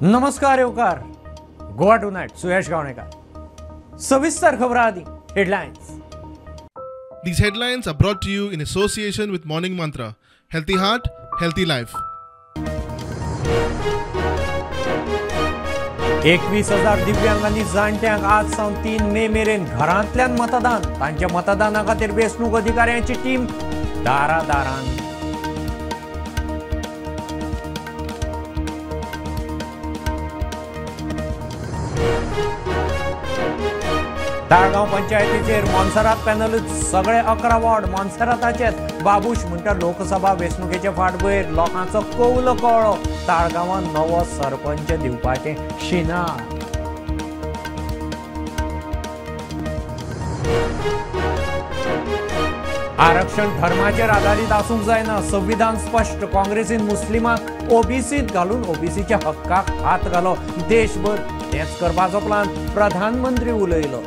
नमस्कार येवकार. गोवा टुनाइट सुयश गावणेकर. सविस्तर खबरां आदी headlines. These headlines are brought to you in association with Morning Mantra. Healthy heart, healthy life. 21,000 दिव्यांगांनी जाणट्यांक आज सावन 3 मे मेरेन घरांतल्यान मतदान. तांच्या मतदाना खातीर वेंचणूक अधिकाऱ्यांची टीम दारादारान. ताळगांव पंचायतीचेर मोन्सरात पॅनलूच सगळे 11 वॉर्ड मोन्सराताचेच. बाबूश म्हणटा लोकसभा वेंचणुकेचे फाटभुंयेर लोकांचो कौल कळ्ळो. ताळगांवान नवो सरपंच दिवपाचे शिनार. आरक्षण धर्माचेर आधारीत आसूंक जायना. संविधान स्पश्ट. काँग्रेसीन मुस्लिमांक ओबीसीत घालून ओबीसीच्या हक्काक हात घालो. देशभर तेच करपाचो प्लान. प्रधानमंत्री उलयलो.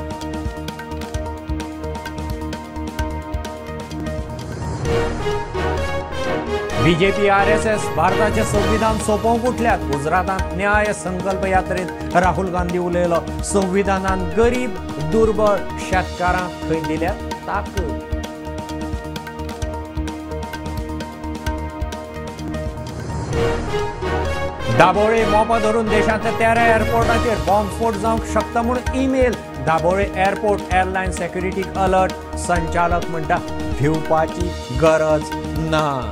बीजेपी आरएसएस भारताचे संविधान सोंपोवंक उठल्यात. गुजरातात न्याय संकल्प यात्रेत राहुल गांधी उलयलो. संविधानान गरीब दुर्बळ शेतकारांक खंय दिल्या ताकद. दाबोळे मोपा धरून देशांतल्या 13 एअरपोर्टाचेर बॉम्बस्फोट जावंक शकता म्हूण ईमेल. दाबोळे एअरपोर्ट एअरलायन सेक्युरिटीक अलर्ट. संचालक म्हणटा भिवपाची गरज ना.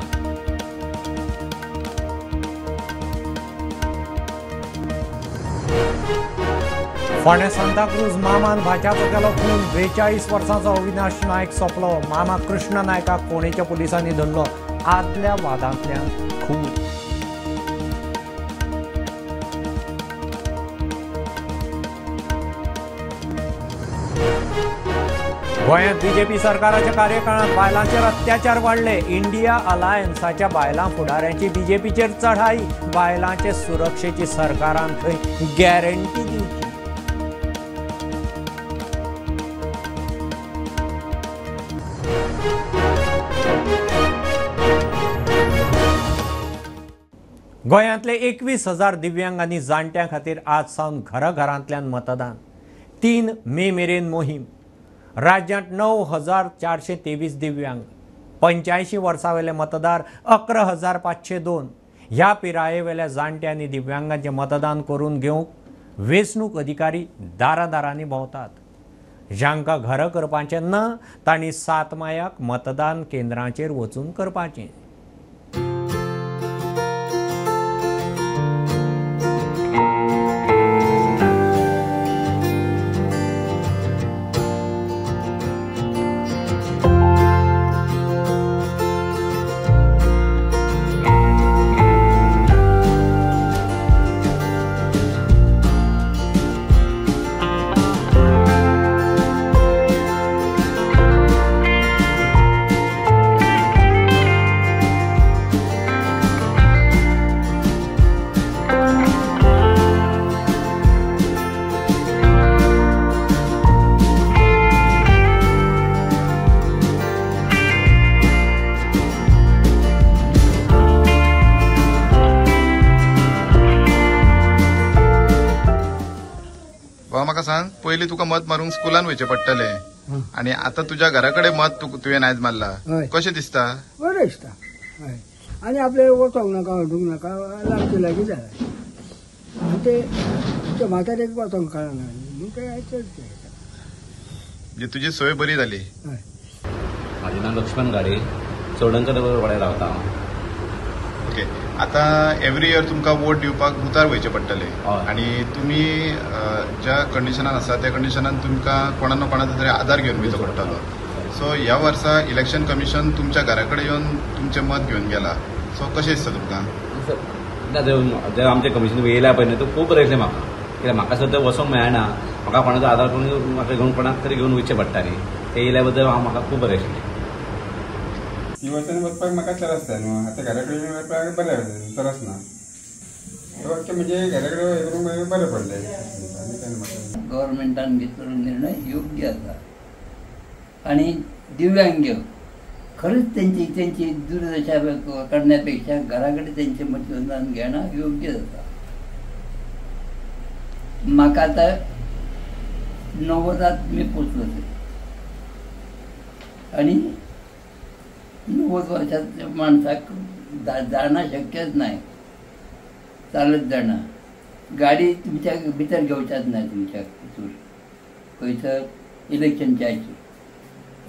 फोंड्या सांताक्रूज मामान भाच्याचो केलो खून. 42 वर्सांचो अविनाश नायक सोंपलो. मामा कृष्ण नायकाक फोंडेच्या पुलिसांनी धरलो. आदल्या वादांतल्यान खून. गोंयांत बीजेपी सरकाराच्या कार्यकाळांत बायलांचेर अत्याचार वाडले. इंडिया अलायन्साच्या बायलां फुडाऱ्यांची बीजेपीचेर चढाई. बायलांचे सुरक्षेची सरकारान थंय गॅरंटी दिवची. गोंयांतले 21,000 दिव्यांगांनी जाणट्यां खातीर आज सावन घरांतल्यान मतदान. 3 मे मेरेन मोहीम. राज्यांत 9,423 दिव्यांग. 85 वर्सां वेले मतदार 11,502. ह्या पिरायेवेल्या जाणटे आनी दिव्यांगांचे मतदान करून घेवंक वेंचणूक अधिकारी दारादारांनी भोंवतात. जांकां घर करपाचें ना तांणी 7 मायाक मतदान केंद्रांचेर वचून करपाचें. म्हाका सांग, पयलीं तुका मत मारूंक स्कुलान वयचें पडटलें आनी आतां तुज्या घरा कडेन मत तुवें आयज मारला. कशें दिसता? बरें दिसता. आनी आपले वचोंक नाका हडूंक नाका लागची लागीं जाय. आनी ते म्हातारेक वचोंक कळना म्हणून ते म्हणजे तुजी सोय बरी जाली. म्हाजें नांव लक्ष्मण गाडे. चोडणकर वाड्यार रावता हांव. ओके. आतां एवरी इयर तुमकां वोट दिवपाक मुतार वयचें पडटलें आनी तुमी ज्या कंडिशनान आसा त्या कंडिशनान तुमकां कोणा ना कोणाचो तरी आधार घेवन वयचो पडटलो. सो ह्या वर्सा इलेक्शन कमिशन तुमच्या घरा कडेन येवन तुमचें मत घेवन गेला. सो कशें दिसता तुमकां? जे आमचे कमिशन येयल्या पळय न्हय तो खूब बरें दिसलें म्हाका. कित्याक म्हाका सद्या वचोंक मेळना. म्हाका कोणाचो आधार करून म्हाका घेवन कोणाक तरी घेवन वयचें पडटा न्ही. ते येयल्या बद्दल म्हाका खूब बरें दिसलें. ही वर्सांनी वचपाक म्हाका त्रास जाता न्हू. आतां घरा कडेन वचपाक बरें त्रास ना. म्हणजे घरा कडेन हे करूंक बरें पडलें. गव्हर्मेंटान घेतलो निर्णय योग्य आसा. आनी दिव्यांग खरंच त्यांची दुर्दशा करण्यापेक्षा घराकडे त्यांचे मतदान घेणं योग्य जातं. म्हाका आतां 90 मी पोचलो आणि 90 वर्षाच्या माणसाक जाणं शक्यच नाही, चालत जाणं गाडी तुमच्या भितर घेवच्याच नाही तुमच्या हितून खंयसर इलेक्शनच्या हातून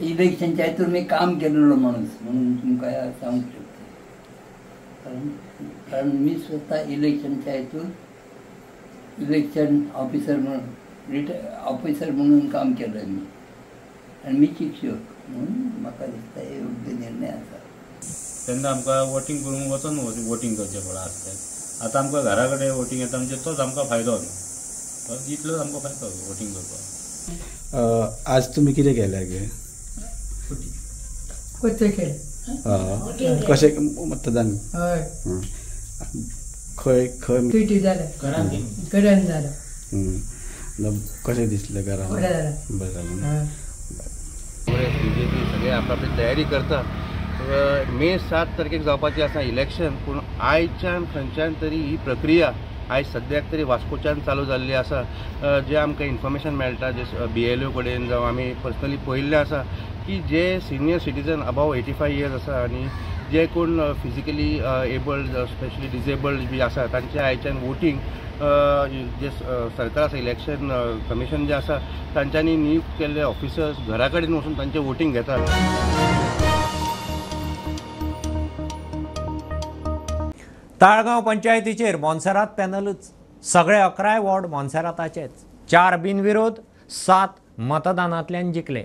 इलेक्शनच्या हितून मी काम केलेलो माणूस म्हणून तुमकां सांगू शकता. कारण मी स्वतः इलेक्शनच्या हितून इलेक्शन ऑफिसर म्हणून ऑफिसर म्हणून काम केलं मी आणि मी शिक्षक म्हणून म्हाका दिसता हे योग्य निर्णय आसा. तेन्ना आमकां वोटींग करून वचून वोटींग करचें पडा आसलें. आतां आमकां घरा कडेन वोटींग येता म्हणजे तोच आमकां फायदो न्हू, इतलोच आमकां फायदो वोटींग करपाक. आज तुम्ही कितें केलें गे? कशें मतदान? खंय खंय घरान जालें. कशें दिसलें घरा? बरें जालें. बीजेपी सगळे आपली तयारी करता. मे 7 तारखेक जावपाचें आसा इलेक्शन, पूण आयच्यान खंयच्यान तरी ही प्रक्रिया आयज सद्याक तरी वास्कोच्यान चालू जाल्ली आसा. जे आमकां इन्फॉर्मेशन मेळटा जे BLO कडेन जावं आमी पर्सनली पळयल्लें आसा की जे सिनियर सिटीजन अबाव 85 इयर्स आसा आनी जे कोण फिजिकली एबल्ड स्पेशली डिजेबल्ड बी आसा तांचे आयच्यान वोटींग जे सरकार आसा इलेक्शन कमिशन जे आसा तांच्यांनी नियुक्त केल्ले ऑफिसर्स घरा कडेन वचून तांचें वोटींग घेतात. ताळगांव पंचायतीचेर मोन्सेरात पॅनलच. सगळे 11 वॉर्ड मोन्सेराताचेच. 4 बिनविरोध, 7 मतदानांतल्यान जिखले.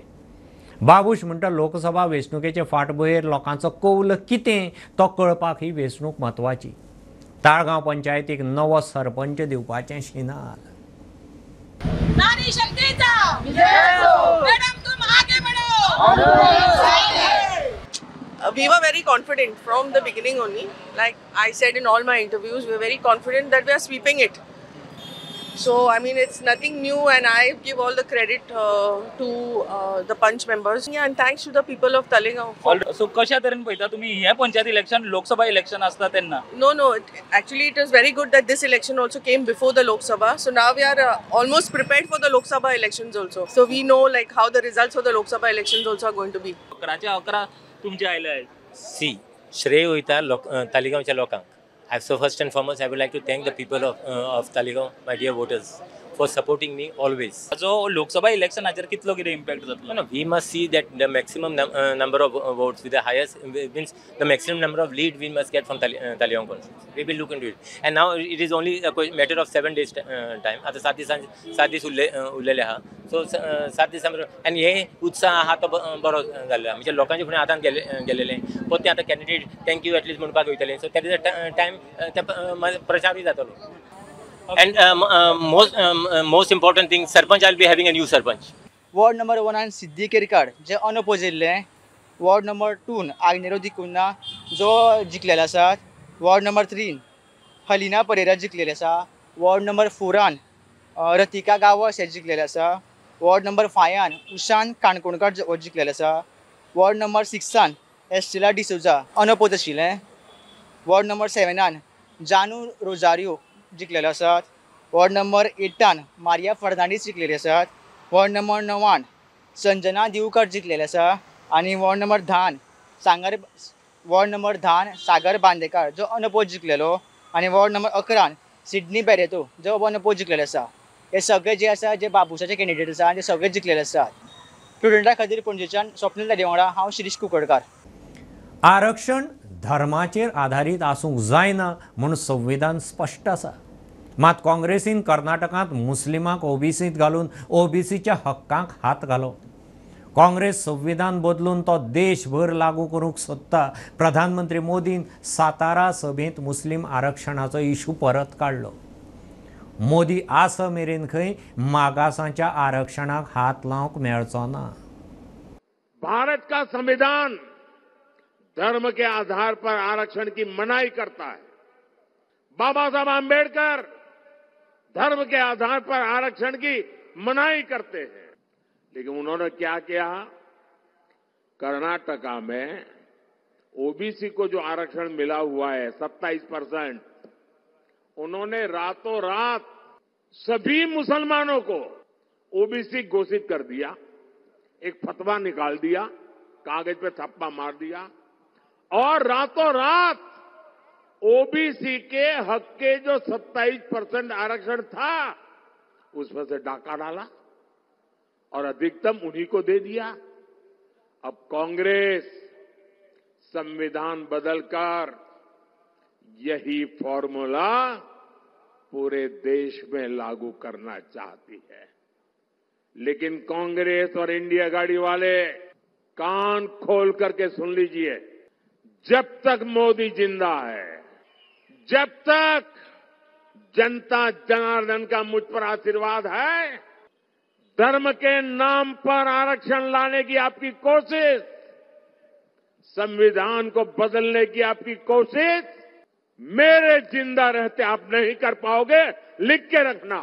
बाबूश म्हणटा लोकसभा वेंचणुकेचे फाटभुंयेर लोकांचो कौल कितें तो कळपाक ही वेंचणूक म्हत्वाची. ताळगांव पंचायतीक नवो सरपंच दिवपाचें शिनाल. नारी शक्तीचा विजय असो. मॅडम तुम आगे बढ़ो. We were very confident from the beginning only. Like I said in all my interviews, we were very confident that we are sweeping it. So I mean, it's nothing new, and I give all the credit to the Punch members. Yeah, and thanks to the people of Talegaon. So कशा तरेन पळयता तुमी हे panchayat election Lok Sabha election आसता तेन्ना? No. Actually, it is very good that this election also came before the Lok Sabha. So now we are almost prepared for the Lok Sabha elections also. So we know like how the results for the Lok Sabha elections also are going to be. 11 तुमचे आयले आहेत. C श्रेय वयता तालिगांवच्या लोकांक. So first and foremost, I would like to thank the people of Talegaon, my dear voters, for supporting me always. जो लोकसभा इलेक्शनाचेर कितलो कितें impact जातलो? No, we must see that the maximum number of votes with the highest means the maximum number of lead we must get from Talegaon constituency. We will look into it. And now it is only a matter of 7 days time. आता 7 दीस उरलेले आहा. So 7 दिसां आनी हे उत्साह आहा तो बरो जाल्लो. म्हणजे लोकांचे फुडें आतां गेलेले पण ते आतां कॅन्डिडेट थँक्यू एटलीस्ट म्हणपाक वयतले. So that is a time प्रचारूय जातलो. And most important thing, Sarpanch, I'll be having a new Sarpanch. Ward number 1 Siddhi Kerkar जे अनअपोजिल्ले. वॉर्ड नंबर 2 आग्नेरोधी कुन्ना जो जिखलेलो आसा. वॉर्ड नंबर 3 हलिना परेरा जिखलेले आसा. वॉर्ड नंबर 4 रतिका गावस हे जिखलेले आसा. वॉर्ड नंबर 5 उशान काणकोणकर जिखलेले आसा. Ward number 6 Estella D'Souza unopposed आशिल्ले. वॉर्ड नंबर 7 जानू रोजारियो जिखलेले आसात. वॉर्ड नंबर 8 मारिया फर्नांडीस जिखलेली आसात. वॉर्ड नंबर 9 संजना दिवकर जिखलेले आसा. आनी वॉर्ड नंबर 10 सागर बांदेकार जो अनअपोज जिखलेलो. आनी वॉर्ड नंबर 11 सिडनी बेरेतो जो अनअपोज जिखलेलो आसा. हे सगळे जे आसा जे बाबूसाचे कॅन्डिडेट आसा ते सगळे जिखलेले आसात. स्टुडंटा खातीर पणजेच्यान स्वप्नील ताडे वांगडा हांव शिरीश कुकडकार. आरक्षण धर्माचेर आधारीत आसूंक जायना म्हूण संविधान स्पश्ट आसा. मात काँग्रेसीन कर्नाटकांत मुस्लिमांक ओबीसींत घालून ओबीसीच्या हक्कांक हात घालो. काँग्रेस संविधान बदलून तो देशभर लागू करूंक सोदता. प्रधानमंत्री मोदीन सातारा सभेंत मुस्लिम आरक्षणाचो इशू परत काडलो. मोदी आस मेरेन खंय मागासांच्या आरक्षणाक हात लावंक मेळचो ना. भारत का संविधान धर्म के आधार पर आरक्षण की मनाही करता है. बाबा साहब आम्बेडकर धर्म के आधार पर आरक्षण की मनाही करते हैं. लेकिन उन्होंने क्या किया? कर्नाटका में ओबीसी को जो आरक्षण मिला हुआ है 27%, उन्होंने रातों रात सभी मुसलमानों को ओबीसी घोषित कर दिया, एक फतवा निकाल दिया, कागज पे थप्पा मार दिया और रातों रात ओबीसी के हक के जो 27% आरक्षण था उसमें से डाका डाला और अधिकतम उन्हीं को दे दिया। अब कांग्रेस संविधान बदलकर यही फॉर्मूला पूरे देश में लागू करना चाहती है, लेकिन कांग्रेस और इंडिया गाड़ी वाले कान खोल करके सुन लीजिए, जब तक मोदी जिंदा है, जब तक जनता जनार्दन का मुझ पर आशीर्वाद है, धर्म के नाम पर आरक्षण लाने की आपकी कोशिश, संविधान को बदलने की आपकी कोशिश मेरे जिंदा रहते आप नहीं कर पाओगे, लिख के रखना।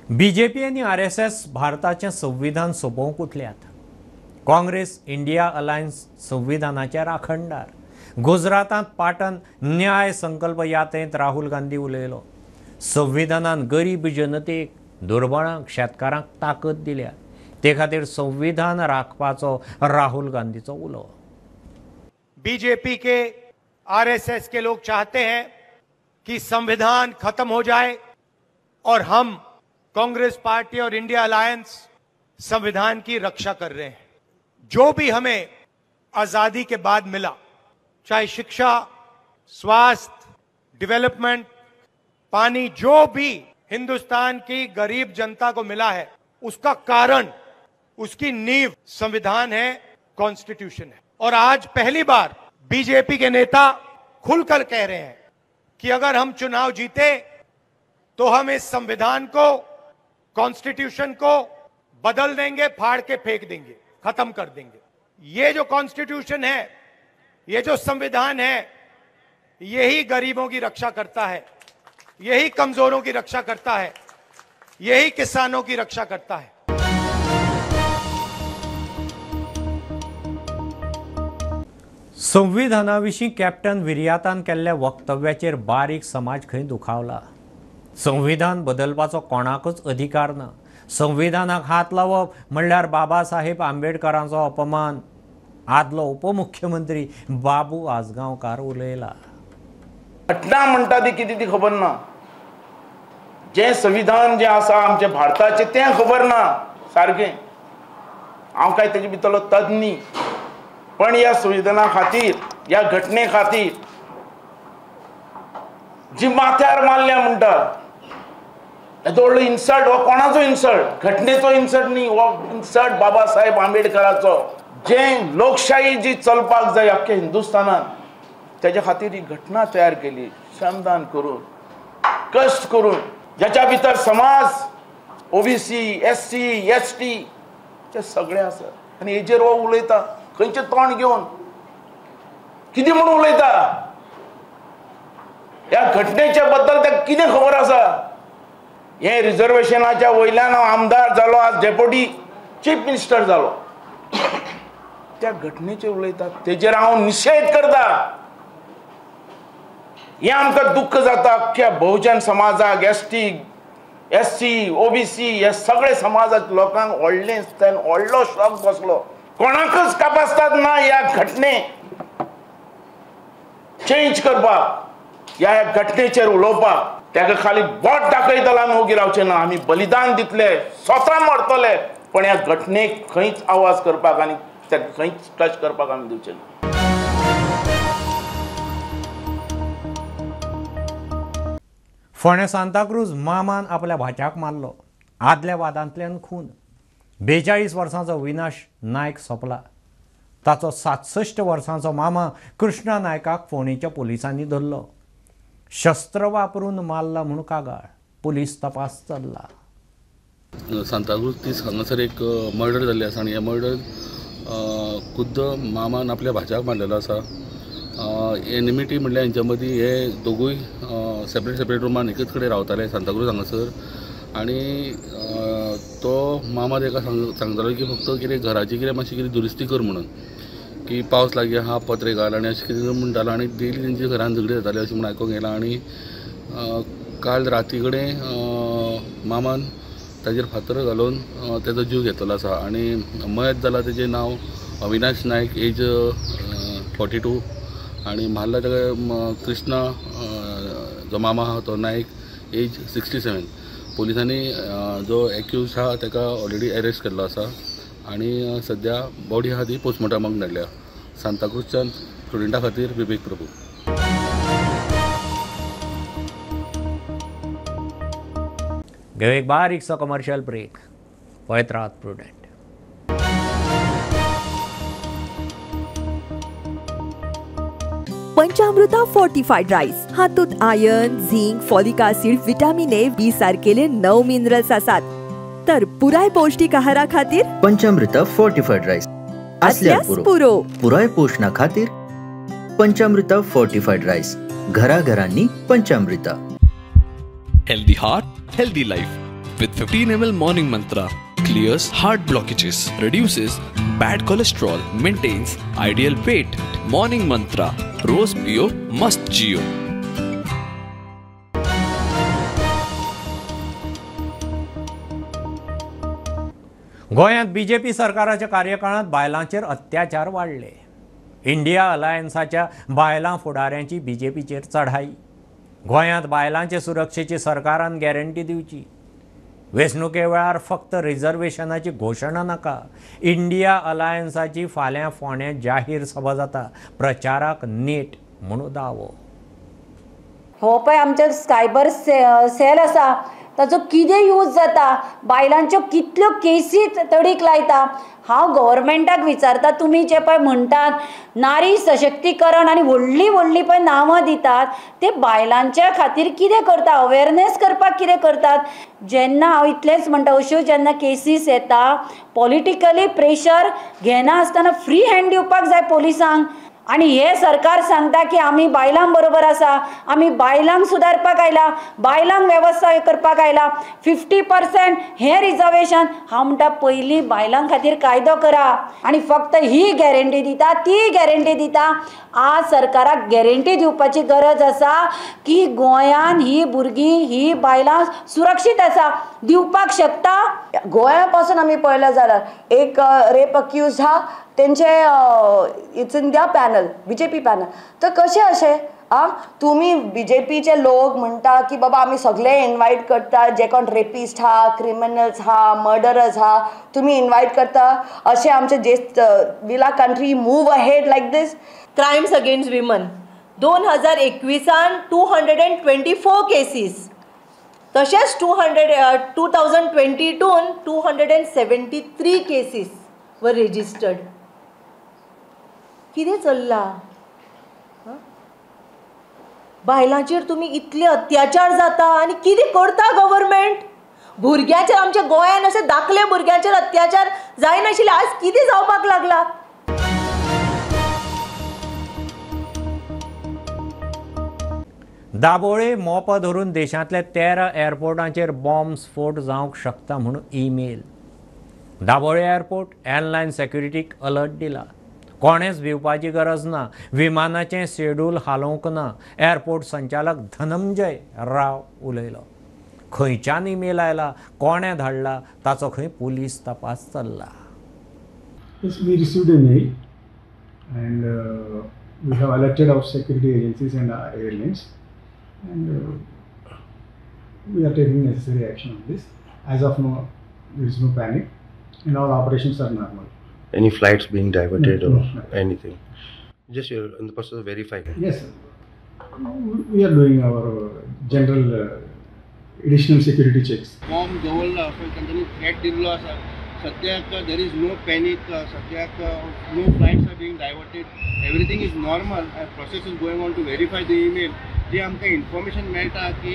बीजेपी आणि RSS भारताचे संविधान सोपोवंक उठल्यात। काँग्रेस इंडिया अलायन्स संविधानाचे राखणदार। गुजरातात पाटण न्याय संकल्प यात्रेत राहुल गांधी उलयलो। संविधानान गरीब जनतेक, दुर्बळांक, शेतकारांक ताकद दिल्या, ते खातीर संविधान राखपाचो राहुल गांधीचो उलो। बीजेपी के RSS के लोग चाहते हैं कि संविधान खत्म हो जाए और हम कांग्रेस पार्टी और इंडिया अलायंस संविधान की रक्षा कर रहे हैं। जो भी हमें आजादी के बाद मिला, चाहे शिक्षा, स्वास्थ्य, डेवलपमेंट, पानी, जो भी हिंदुस्तान की गरीब जनता को मिला है, उसका कारण, उसकी नींव संविधान है, कॉन्स्टिट्यूशन है। और आज पहली बार बीजेपी के नेता खुलकर कह रहे हैं कि अगर हम चुनाव जीते तो हम इस संविधान को, कॉन्स्टिट्यूशन को बदल देंगे, फाड़ के फेंक देंगे, खत्म कर देंगे। ये जो कॉन्स्टिट्यूशन है, ये जो संविधान है, यही गरीबों की रक्षा करता है, यही कमजोरों की रक्षा करता है, यही किसानों की रक्षा करता है। संविधानाविशीं कॅप्टन विर्यातान केल्ल्या वक्तव्याचेर बारीक समाज खंय दुखावला। संविधान बदलपाचो कोणाकच अधिकार ना। संविधानाक हात लावप म्हणल्यार बाबासाहेब आंबेडकरांचो अपमान। आदलो उपमुख्यमंत्री बाबू आजगांवकार उलयला। घटना म्हणटा ती कितें ती खबर ना, जे संविधान जे आसा आमचे भारताचे तें खबर ना सारकें। हांव काय तेजे भितरलो तज्ञ न्ही, पण ह्या संविधाना खातीर, ह्या घटने खातीर जी माथ्यार मारल्या म्हणटा, येदो व्हडलो इन्सल्ट, हो कोणाचो इन्सल्ट? घटनेचो इन्सल्ट न्ही, हो इन्सल्ट बाबासाहेब आंबेडकराचो। जे लोकशाही जी चलपाक जाय अख्ख्या हिंदुस्थानात, त्याच्या खातीर ही घटना तयार केली, श्रमदान करून, कष्ट करून, ज्याच्या भितर समाज ओबीसी, SC, ST ते सगळे आसा। आनी हेजेर हो उलयता खंयचे तोंड घेवन, कितें म्हणून उलयता? ह्या घटनेच्या बद्दल ताका कितें खबर आसा? हे रिजर्वेशनाच्या वयल्यान आमदार जालो, आज डेप्युटी चीफ मिनिस्टर जालो, त्या घटनेचेर उलयता, तेजेर हांव निशेध करता। हे आमकां दुख्ख जाता अख्ख्या बहुजन समाजाक, ST, SC, OBC हे सगळे समाजाच्या लोकांक व्हडलो शॉक बसलो। कोणाकच कापासतात ना ह्या घटने चेंज करपाक, ह्या घटनेचेर उलोवपाक। ताका खाली बोट दाखयतलो आमी उगी रावचे ना। आमी बलिदान दितले, स्वता मरतले, पण ह्या घटनेक खंयच आवाज करपाक आनी ताका खंयच टच करपाक आमी दिवचे ना। फोंड्या सांताक्रूज मामान आपल्या भाच्याक मारलो। आदल्या वादांतल्यान खून। 42 वर्सांचो विनाश नायक सोंपला। ताचो 67 वर्सांचो मामा कृष्णा नायकाक फोंडेच्या पुलिसांनी धरलो। शस्त्र वापरून मारला म्हणून कागाळ। पुलीस तपास चल्ला। सांताक्रूज तीस हांगासर एक मर्डर जाल्लें आसा आनी हे मर्डर खुद्द मामान आपल्या भाच्याक मारलेलो आसा। एनिमिटी म्हणल्यार हेंच्या मदीं हे दोगूय सेपरेट रुमान एकच कडेन रावताले सांताक्रूज हांगासर। आनी तो मामा ताका सांगतालो की फक्त कितें घराची कितें मातशी कितें दुरुस्ती कर म्हणून, की पावस लागीं आहा पत्रे घाल आनी अशें कितें म्हणटालो आनी डेली तेंचे घरान झगडी जाताले अशें म्हण आयकूंक येयलां. आनी काल राती कडेन मामान ताजेर फातर घालून तेजो जीव घेतलो आसा. आनी मयत जाला तेजें नांव अविनाश नायक, एज 42, आनी म्हाल्ला तेका कृष्णा जो मामा आहा तो नायक, एज 67. पुलिसांनी जो एक्यूज आहा ताका ऑलरेडी अरेस्ट केल्लो आसा आनी सद्या बॉडी आहा ती पोस्टमॉर्टमाक धाडल्या. सांताक्रूजच्यान स्टुडंटा खातीर विवेक प्रभू. घेऊ एक बारीकसो कमर्शियल ब्रेक. पळयत रावत प्रुडंट. पंचामृता फोर्टिफाईड राईस हातूंत iron, zinc, folic acid, vitamin A, B सारकेले 9 मिनरल्स आसात. तर पुराय पौष्टिक आहारा खातीर पंचामृता फोर्टिफाईड राईस असल्यार पुरो. पुराय पोषणा खातीर पंचामृता फोर्टिफाईड राईस. घरा-घरांनी पंचामृता. Healthy heart, healthy life. With 15 ml Morning Mantra, clears heart blockages, reduces bad cholesterol, maintains ideal weight. Morning Mantra, रोज पियो मस्त जियो. गोंयांत बीजेपी सरकाराच्या कार्यकाळात बायलांचेर अत्याचार वाडले. इंडिया अलायन्साच्या बायलां फुडाऱ्यांची बीजेपीचेर चढाई. गोंयांत बायलांचे सुरक्षेची सरकारान गॅरंटी दिवची. वेंचणुके वेळार फक्त रिजर्वेशनाची घोशणा नाका. इंडिया अलायन्साची फाल्यां फोंड्यां जाहीर सभा जाता. प्रचाराक नेट म्हणून दावो. हो पळय आमचे सायबर सेल आसा ताचो कितें यूज जाता, बायलांच्यो कितल्यो केसी तडीक लायता. हांव गव्हर्मेंटाक विचारता, तुमी जे पळय म्हणटात नारी सशक्तीकरण आनी व्हडली व्हडली पळय नांवां दितात ते बायलांच्या खातीर कितें करता, अवेरनेस करपाक कितें करतात. जेन्ना हांव इतलेंच म्हणटा, अश्यो जेन्ना केसीस येता पॉलिटिकली प्रेशर घेना आसतना फ्री हँड दिवपाक जाय पोलिसांक. आनी हे सरकार सांगता की आमी बायलां बरोबर आसा, आमी बायलांक सुदारपाक आयला, बायलांक वेवस्था करपाक आयला. 50% हे रिजर्वेशन. हांव म्हणटा पयलीं बायलां खातीर कायदो करा आनी फक्त ही गॅरंटी दिता ती गॅरंटी दिता. आज सरकाराक गॅरंटी दिवपाची गरज आसा की गोंयान ही भुरगीं ही बायलां सुरक्षीत आसा, दिवपाक शकता. गोंया पासून आमी पळयलें जाल्यार एक रेप अक्यूज हा तेंचे इट्स इन द्या पॅनल, बीजेपी पॅनल. तर कशें अशें तुमी बीजेपीचे लोक म्हणटा की बाबा आमी सगळे इन्वायट करता, जे कोण रेपिस्ट हा, क्रिमिनल्स हा, मर्डरर्स हा, तुमी इन्वायट करता. अशें आमचे जे will our country move ahead like this. Crimes against women 2021 224 cases. तशेंच 2022 273 केसीस वर रेजिस्टर्ड. कितें चल्ला? बायलांचेर तुमी इतले अत्याचार जाता आनी कितें करता गव्हर्मेंट? भुरग्यांचेर, आमच्या गोंयान अशे धाकले भुरग्यांचेर अत्याचार जायनाशिल्ले, आज कितें जावपाक लागला? दाबोळे मोप धरून देशांतल्या 13 एअरपोर्टांचेर बॉम्ब स्फोट जावंक शकता म्हणून ईमेल. दाबोळे एअरपोर्ट एअरलायन सेक्युरिटीक अलर्ट दिला. कोणेच भिवपाची गरज ना. विमानाचें शेड्यूल हालोवंक ना. एअरपोर्ट संचालक धनंजय राव उलयलो. खंयच्यान ईमेल आयला, कोणे धाडला ताचो खंय पुलीस तपास चल्ला. Yes, we received a mail and we have alerted our security agencies and our airlines and we are taking necessary action on this. As of now, there is no panic and all operations are normal. Any flights being diverted No. or anything? Just you're in the process of verifying. Yes, sir. We are doing our general additional security checks. Bomb दवरला असो तांच्यांनी threat दिल्लो आसा. सद्याक there is no panic. सद्याक no flights are being diverted. Everything is normal. Process is going on to verify the email. जी आमकां information मेळटा की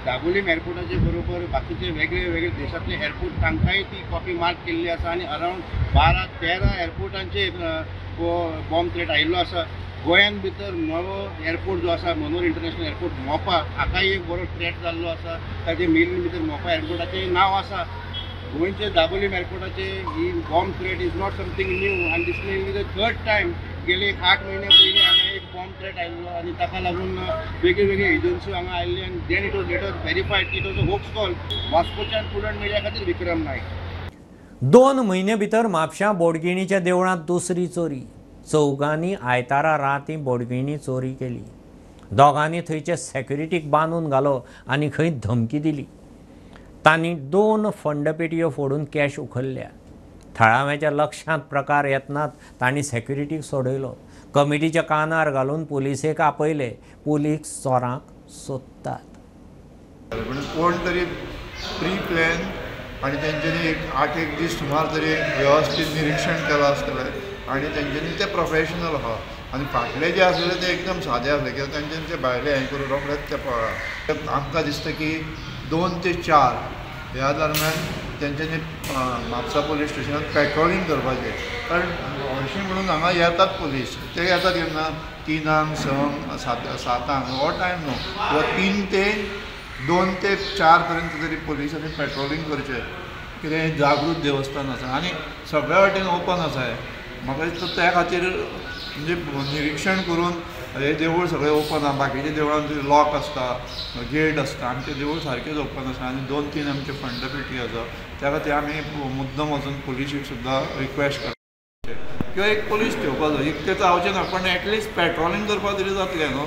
दाबोलीम एअरपोर्टाचे बरोबर बाकीचे वेगळे वेगळे देशातले एअरपोर्ट तांकांय ती कॉपी मार्क केल्ली आसा आनी अरावंड 12-13 एअरपोर्टांचेर बॉम्ब थ्रेट आयिल्लो आसा. गोंयान भितर नवो एअरपोर्ट जो आसा मनोर इंटरनॅशनल एअरपोर्ट मोपा, हाकाय एक बरो थ्रेट जाल्लो आसा. ताचे मेलीन भितर मोपा एअरपोर्टाचें नांव आसा. गोंयचे दाबोलीम एअरपोर्टाचे ही bomb threat is not something new आनी this may be the third time गेले 8 महिने पयलीं हांगा एक बॉम्ब थ्रेट आयिल्लो आनी ताका लागून वेगळे वेगळे एजन्सी हांगा आयिल्ले आनी then it was later verified की it was a hoax call वास्कोच्यान प्रुडंट मिडिया खातीर विक्रम नायक। 2 म्हयने भितर म्हापशां बोडगिणीच्या देवळांत दुसरी चोरी। चौगांनी आयतारा राती बोडगिणी चोरी केली। दोगांनी थंयचे सेक्युरिटीक बांदून घालो आनी खंय धमकी दिली। तांणी 2 फंडपेटयो फोडून कॅश उखल्ल्या। थळाव्याच्या लक्षांत प्रकार येतनाच तांणी सेक्युरिटीक सोडयलो। कमिटीच्या कानार घालून पुलिसेक आपयले। पुलीस चोरांक सोदतात। कोण तरी प्री प्लॅन आनी तेंच्यांनी एक 8 दीस सुमार तरी वेवस्थीत निरीक्षण केलां आसतलें आनी तेंच्यांनी ते प्रोफेशनल आहा आनी फाटले जे आसले ते एकदम सादे आसले कित्याक तेंच्यांनी ते भायले हें करून रोखडेच ते पळयला। आमकां दिसता की 2 ते 4 ह्या दरम्यान तेंच्यांनी म्हापसा पुलीस स्टेशनांत पेट्रोलिंग करपाचें, कारण अशें म्हणून हांगा येतात पुलीस, ते येतात केन्ना 3 संक 7 हो टायम न्हू, किंवा 3 ते 2 ते 4 पर्यंत तरी पुलिसांनी पेट्रोलिंग करचें, कितें जागृत देवस्थान आसा आनी सगळ्या वाटेन ओपन आसा। म्हाका दिसता त्या खातीर म्हणजे निरीक्षण करून हे देवूळ सगळें ओपन आसा, बाकीच्या देवळांत लॉक आसता, गेट आसता, आमचें देवूळ सारकेंच ओपन आसा आनी 2-3 आमचे फंडपेटी आसा। त्या खातीर आमी मुद्दम वचून पुलिसीक सुद्दां रिक्वेस्ट करता किंवा एक पुलीस ठेवपाचो, इतकें जावचें ना, पण एटलिस्ट पेट्रोलिंग करपाक तरी जातलें न्हू।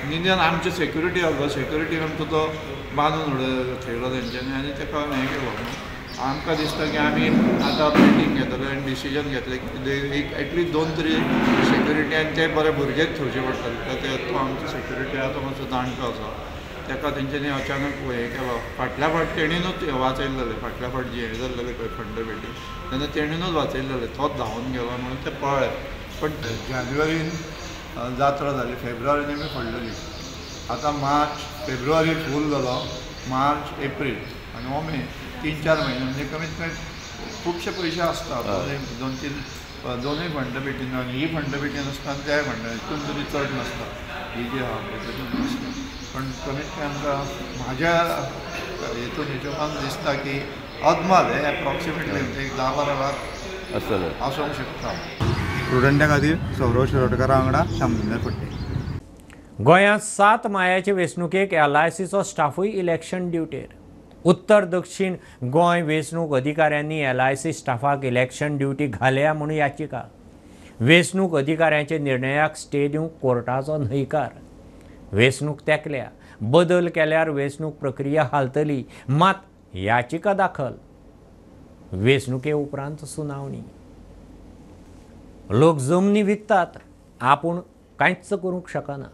निदान आमचे सेक्युरिटी आसलो, सेक्युरिटीक आमचो तो बांदून थेयलो तेंच्यांनी आनी ताका हें केलो। आमकां दिसता की आमी आतां मिटींग घेतले आनी डिसिजन घेतलें की एक एटलिस्ट 2 तरी सेक्युरिटी आनी ते बरे भुरगेच ठेवचे पडटले। तो आमचो सेक्युरिटी आहा तो मातसो जाणटो आसा, ताका तेंच्यांनी अचानक हें केलो। फाटल्या फावट तेणीनूच वाचयल्लें, फाटल्या फावट जी हें जाल्लें पळय फंडपेटी तेन्ना तेणीनूच वाचयल्लें, तोच धांवन गेलो म्हणून ते पळय। पण जानेवारीन जात्रा जाली, फेब्रुवारीन आमी फोडलेली, आतां मार्च फेब्रुवारी फूल जालो, मार्च एप्रील आनी हो मे 3-4 म्हयने म्हणजे कमीत कमी खुबशे पयशे आसता 2-3 दोनूय फंडपेटीन आनी ही फंडपेटी नासता आनी त्याय फंडपेटीन तरी चड नासता, ही जी आहा पळय नासता। पण कमीत कमी आमकां म्हाज्या हितून हिशोबान दिसता की अदमाल हे एप्रॉक्सिमेटली एक 10-12 लाख आसतले आसूंक शकता। स्टुडंटा खातीर सौरव शिरोडकरा वांगडा शामनूर फडते। गोंयांत 7 मायाचे वेंचणुकेक LICचो स्टाफूय इलेक्शन ड्युटेर। उत्तर दक्षिण गोंय वेंचणूक अधिकाऱ्यांनी LIC स्टाफाक इलेक्शन ड्युटी घाल्या म्हणून याचिका। वेंचणूक अधिकाऱ्यांचे निर्णयाक स्टे दिवंक कोर्टाचो न्हयकार। वेंचणूक तेंकल्या, बदल केल्यार वेंचणूक प्रक्रिया हालतली, मात याचिका दाखल। वेंचणुके उपरांत सुनावणी। लोक जमनी विकतात, आपूण कांयच करूंक शकना।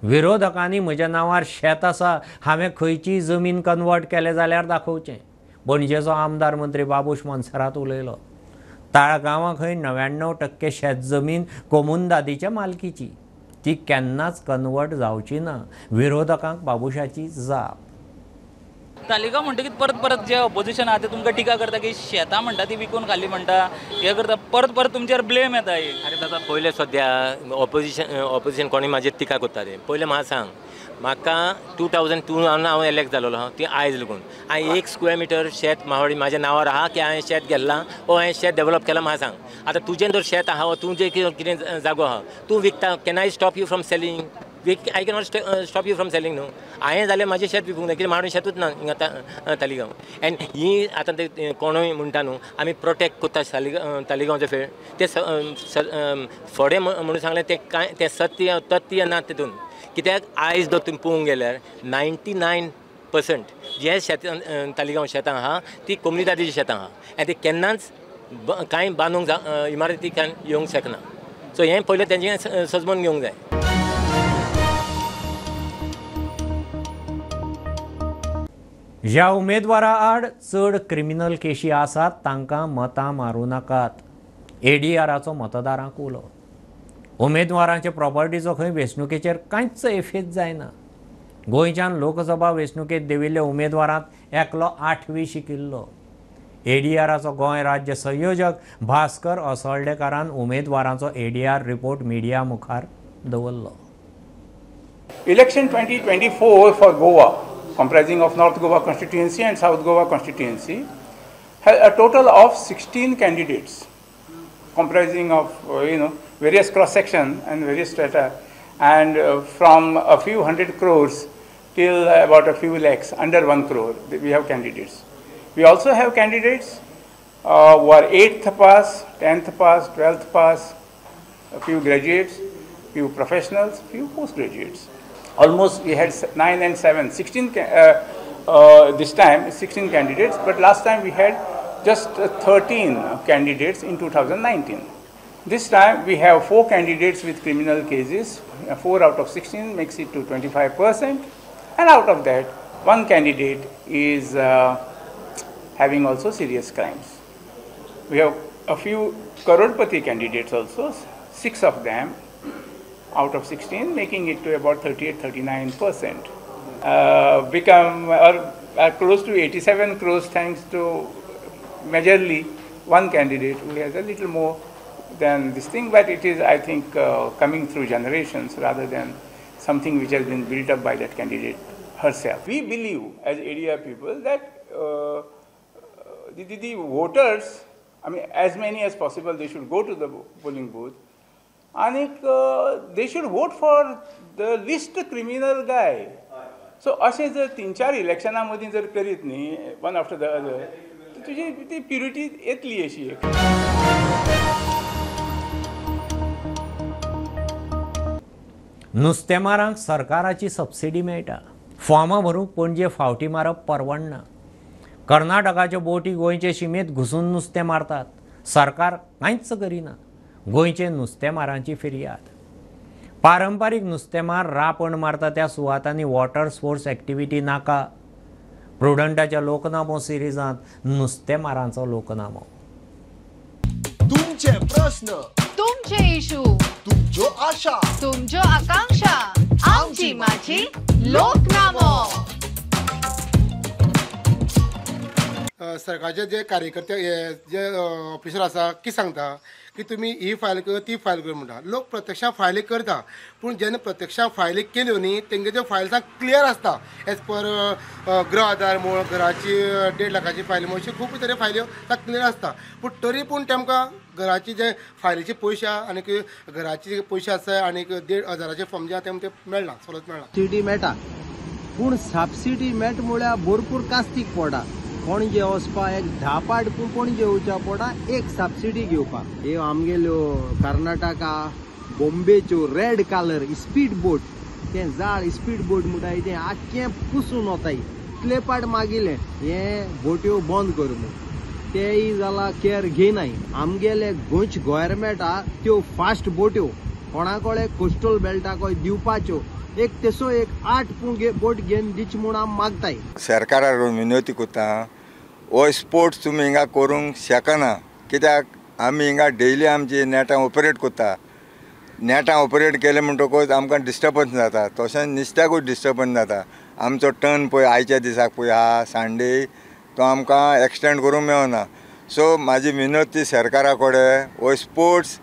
विरोधकांनी म्हज्या नांवार शेत आसा, हांवें खंयचीय जमीन कन्वर्ट केलें जाल्यार दाखोवचें, पणजेचो आमदार मंत्री बाबूश मोन्सेरात उलयलो। ताळगांवां खंय 99% शेत जमीन कोमुनदादीच्या मालकीची, ती केन्नाच कन्वर्ट जावची ना, विरोधकांक बाबुशाची जाप। तालिगांव म्हणटकीर परत परत जे ऑपोजिशन आहा ते तुमकां टिका करता की शेतां म्हणटा ती विकून खाल्ली म्हणटा, हे करता, परत परत तुमचेर ब्लेम येता। अरे बाबा पयले सद्या ऑपोजिशन कोणी म्हाजेर टिका करता ते पयले म्हाका सांग, म्हाका 2002 हांव इलेक्ट जालोलो आहा ती आयज लागून हांवें 1 स्क्वेअर मिटर शेत म्हाज्या नांवार आहा की हांवें शेत घेतलां वो हांवें शेत डेवलप केलां म्हाका सांग। आतां तुजें जर शेत आहा वा तुजें कितें जागो आहा तूं विकता, can I stop you from selling? I can not stop you from selling न्हू। हांवें जाल्यार म्हाजें शेत विकूंक ना, कित्याक म्हाजो शेतूच ना हिंगा तालिगांव। एंड ही आतां ते कोणूय म्हणटा न्हू आमी प्रोटेक्ट करता तालिगांवचे फेळ, ते फडे म्हणून सांगलें ते सत्य तथ्य ना तितून। कित्याक आयज जर तुमी पळोवंक गेल्यार 99% जे शेत तालिगांव शेतां आहा ती कोमुनिदादीची शेतां आहा आनी ती केन्नाच कांय बांदूंक इमारती येवंक शकना। सो हें पयलें तेंचें सजमून घेवंक जाय। ज्या उमेदवारा आड चड क्रिमिनल केशी आसात तांकां मतां मारूं नाकात, ADRाचो मतदारांक उलो। उमेदवारांचे प्रॉपर्टीचो खंय वेंचणुकेचेर कांयच एफेक्ट जायना। गोंयच्यान लोकसभा वेंचणुकेंत देंविल्ल्या उमेदवारांत एकलो 8वी शिकिल्लो। ADRाचो गोंय राज्य संयोजक भास्कर असोळडेकारान उमेदवारांचो ADR रिपोर्ट मिडिया मुखार दवरलो। Election 2024 for Goa, comprising of North Goa constituency and South Goa constituency, had a total of 16 candidates. comprising of various cross section and various strata, and from a few hundred crores till about a few lakhs, under 1 crore, we have candidates. We also have candidates who are 8th pass, 10th pass, 12th pass, a few graduates, few professionals, few postgraduates. Almost we had 9 and 7, 16 this time 16 candidates, but last time we had just 13 candidates in 2019. This time we have 4 candidates with criminal cases. 4 out of 16 makes it to 25%, and out of that 1 candidate is having also serious crimes. We have a few Karodpati candidates also, 6 of them out of 16, making it to about 38-39%. Become close to 87 crores thanks to majorly 1 candidate who has a little more than this thing, but it is, I think, coming through generations rather than something which has been built up by that candidate herself. We believe as area people that the voters, I mean, as many as possible, they should go to the polling booth and they should vote for the least criminal guy. So असे जर 3-4 इलेक्शनांमध्ये जर करीत न्ही one after the other, तुझी ती purity येतली अशी एक. नुस्तेमारांक सरकाराची सबसिडी मेळटा. फॉर्मां भरूंक पणजे फावटी मारप परवडना. कर्नाटकाच्यो बोटी गोंयचे शिमेत घुसून नुस्तें मारतात. सरकार कांयच करिना. गोंयचे नुस्तेमारांची फिर्याद. पारंपारीक नुस्तेमार रापण मारता त्या सुवातांनी वॉटर स्पोर्ट्स एक्टिविटी नाका. प्रुडंटाच्या लोकनामो सिरिजांत नुस्तेमारांचो लोकनामो. तुमचे प्रश्न, तुमचे इशू, तुमच्यो आशा, तुमच्यो आकांक्षा, आमची माझी लोकनामो. सरकारचे जे कार्यकर्ते जे ऑफिसर आसा की सांगता की तुम्ही ही फायल कर ती फायल कर म्हणटा. लोक प्रत्यक्षात फायली करता, पूण जेन्ना प्रत्यक्षात फायली केल्यो न्ही तेंगे ज्यो फायल्स क्लियर आसता एज पर गृह आधार म्हण, घराची 1.5 लाखाची फायल म्हण, अशी खूब तरे फायल्यो क्लियर आसता. पूण तरी पूण तेमकां घराची जे फायलीचे पयशे आनी घराचे जे पयशे आसा आनी 1,500 फॉर्म जे आसा ते मेळना, सवलत मेळना. सबसिडी मेळटा, पूण सबसिडी मेळटा म्हळ्यार भरपूर कास्तीक पडटा. पणजे वचपा एक 10 पाट पणजे येवच्या पडटा एक सबसिडी घेवपाक. ह्यो आमगेल्यो कर्नाटका बॉम्बेच्यो रेड कलर स्पीड बोट, तें जाळ स्पीड बोट म्हणटाय तें आख्खें पुसून वताय. इतले पाट मागिल्लें हे बोट्यो बंद कर म्हणून, तेय जालां केअर घेयनाय. आमगेले गोंयचे गव्हर्मेंट आहा त्यो फास्ट बोट्यो कोणाकोळे कोस्टल बेल्टाक दिवपाच्यो, एक तेसो एक 8 बोट घेवन दिच म्हणून आमी मागताय. सरकाराक विनंती करता, हो स्पोर्ट्स तुमी हिंगा करूंक शकना. कित्याक आमी हिंगा डेली आमची नेटां ऑपरेट करता. नेटां ऑपरेट केले म्हणटकूच आमकां डिस्टर्बन्स जाता. तशेंच नुस्त्याकूय डिस्टर्बन्स जाता. आमचो टर्न पळय आयच्या दिसाक पळय आहा संडे, तो आमकां एक्सटेंड करूंक मेळना. सो म्हाजी विनंती सरकारा कडेन, हो स्पोर्ट्स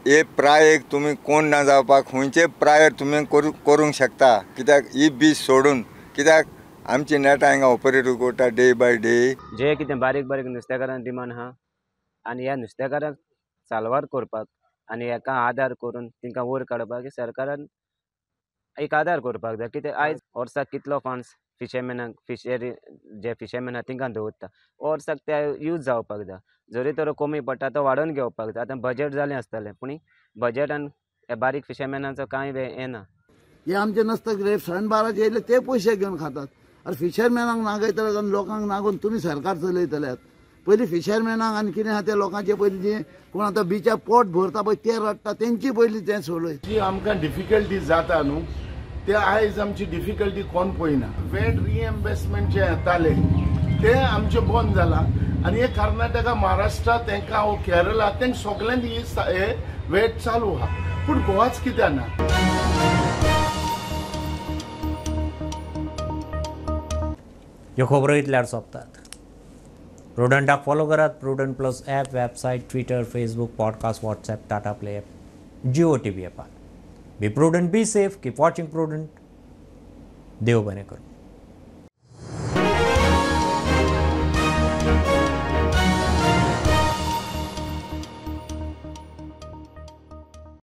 हे प्रायेक तुमी कोण ना जावपाक खंयचे प्रायर तुमी करूंक शकता. कित्याक ही बीच सोडून, कित्याक आमची नेटां हिंगा ऑपरेट करता डे बाय डे. जे कितें बारीक बारीक नुस्तेकारांक डिमांड आहा आनी ह्या नुस्तेकारांक साल्वार करपाक आनी हेका आदार करून तांकां वयर काडपाक सरकारान एक आदार करपाक जाय. कितें आयज वर्साक कितलो फंड्स फिशरमॅनाक फिशरी जे फिशरमॅन आहा तांकां दवरता, वर्साक ते यूज जावपाक जाय. जरी तर कमी पडटा तो वाडोवन घेवपाक जाय. आतां बजेट जालें आसतलें, पूण बजेटान हे बारीक फिशरमॅनाचो कांय येना. हे आमचे नसता कितें सणबाराचे येयले ते पयशे घेवन खातात. आनी फिशरमॅनाक नागयतले आनी लोकांक नागोवन तुमी सरकार चलयतल्यात. पयलीं फिशरमॅनाक आनी कितें आहा ते लोकांचे पयलीं जे कोण आतां बिचार पोट भरता पळय ते रडटा तेंची पयलीं तें सोडय. जी आमकां डिफिकल्टी जाता न्हू ते आयज आमची डिफिकल्टी कोण पळयना. वेट रिएम्बर्समेंट जे येताले ते आमचे बंद जाला. आनी हे कर्नाटका महाराष्ट्रा तेंकां हो केरला तेंक सगळ्यांक हे वेट चालू आहा, पूण गोवाच कित्याक ना. ह्यो खबरो इतल्यार सोंपतात. प्रुडंटाक फॉलो करात. Prudent plus app, website, Twitter, Facebook, podcast, WhatsApp, Tata Play app, Jio TV ॲपार. Be Prudent, be safe, keep watching Prudent. देव बरें करूं.